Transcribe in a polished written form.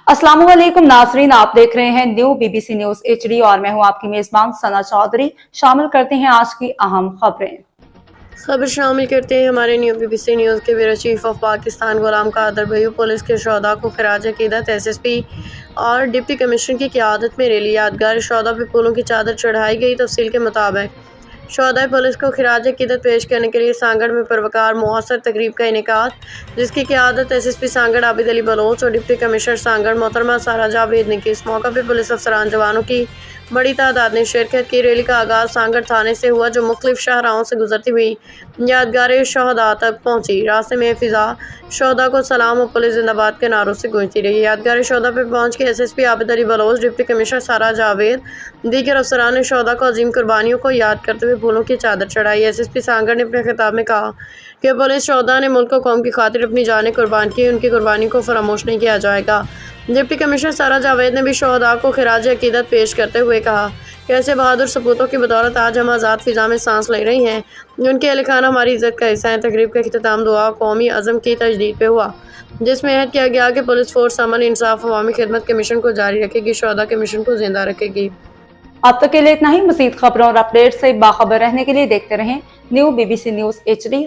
अस्सलाम वालेकुम नाजरीन, आप देख रहे हैं न्यू बीबीसी न्यूज एचडी और मैं हूं आपकी मेजबान सना चौधरी। शामिल करते हैं आज की अहम खबरें। खबर शामिल करते हैं हमारे न्यू बीबीसी न्यूज़ के bureau chief of Pakistan Ghulam Qadir Bhayyu. Police के शोहदा को खिराज अकीदत एसएसपी और डिप्टी कमिश्नर की क़यादत में रैली यादगार शोहदा पे फूलों की चादर चढ़ाई गई। तफसील के मुताबिक शोहदा पुलिस को खिराज अकीदत पेश करने के लिए सांगड़ में परवकार मुअस्सर तकरीब का इनेकाद, जिसकी क़यादत एसएसपी सांगड़ आबिद अली बलोच और डिप्टी कमिश्नर सांगड़ मोहतरमा सारा जावेद ने की। इस मौका पर पुलिस अफसरान जवानों की बड़ी तादाद ने शिरकत की। रैली का आगाज़ सांगड़ थाने से हुआ, जो मुख्तलिफ शाहराहों से गुजरती हुई यादगार शोहदा तक पहुंची। रास्ते में फ़िज़ा शोहदा को सलाम और पुलिस जिंदाबाद के नारों से गूंजती रही। यादगार शोहदा पर पहुंच के SSP Abid Ali Baloch, deputy commissioner Sara Javed, दीगर अफसरान ने शोहदा को अजीम कुर्बानियों को याद करते हुए फूलों की चादर चढ़ाई। एसएसपी सांगड़ ने अपने खिताब में कहा कि पुलिस शोहदा ने मुल्क को कौम की खातिर अपनी जानें कुर्बान की, उनकी कुर्बानी को फरामोश नहीं किया जाएगा। डिप्टी कमिश्नर सारा जावेद ने भी शोहदा को खिराज अकीदत पेश करते हुए कहा कि ऐसे बहादुर सपूतों की बदौलत आज हम आज़ाद फ़िज़ा में सांस ले रही हैं। उनके अहल खाना हमारी इज़्ज़त का हिस्सा है। तकरीब का इख्तिताम दुआ कौमी अज़म की तजदीद पे हुआ, जिसमें अहद किया गया कि पुलिस फोर्स अमन, इंसाफ, अवामी खिदमत के मिशन को जारी रखेगी, शोहदा के मिशन को जिंदा रखेगी। अब तक के लिए इतना ही। मज़ीद खबरों और अपडेट से बाखबर रहने के लिए देखते रहें न्यू बीबीसी न्यूज एचडी।